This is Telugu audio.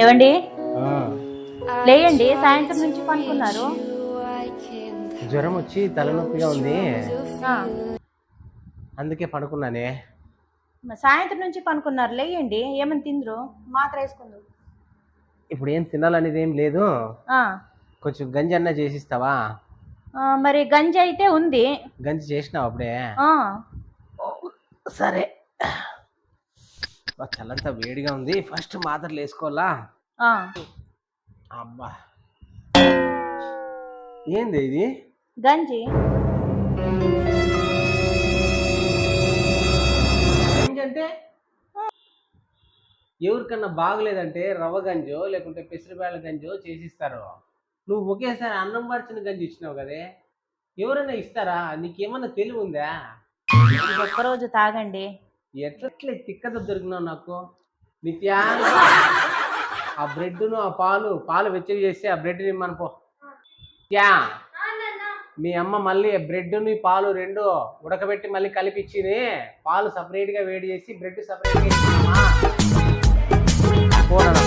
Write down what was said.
ఏవండి ఆ, లేయండి, సాయంత్రం నుంచి పనుకున్నారు. జ్వరం వచ్చి తలనొప్పిగా ఉంది, ఆ, అందుకే పడుకున్నానే. సాయంత్రం నుంచి పనుకున్నారు, లేయండి. ఏమని తిందరు? మాత్ర వేసుకుందరు. ఇప్పుడు ఏం తినాలనేది ఏం లేదు, ఆ, కొంచెం గంజి అన్న చేసిస్తావా? మరి గంజి అయితే ఉంది. గంజి చేసినావు అప్పుడే? ఆ, సరే. చల్లంతా వేడిగా ఉంది, ఫస్ట్ మాత్రలు వేసుకోవాలా. ఆ, అబ్బా, ఏంది ఇది? గంజి. గంజి అంటే ఎవరికన్నా బాగలేదంటే రవ్వ గంజో లేకుంటే పెసరబ్యాళ్ళ గంజో చేసిస్తారు. నువ్వు ఒకేసారి అన్నం పరిచిన గంజి ఇచ్చినావు కదే, ఎవరైనా ఇస్తారా? నీకేమన్నా తెలివి ఉందా? ఇది ఒక్కరోజు తాగండి. ఎట్లట్లే తిక్కద దొరికినావు నాకు. నిత్య, ఆ బ్రెడ్ను ఆ పాలు వెచ్చగా చేసి ఆ బ్రెడ్ నిమ్మను పో. నిత్యా, మీ అమ్మ మళ్ళీ బ్రెడ్ని పాలు రెండు ఉడకబెట్టి మళ్ళీ కలిపిచ్చింది. పాలు సపరేట్గా వేడి చేసి బ్రెడ్ సపరేట్గా ఇచ్చినామా? పోనా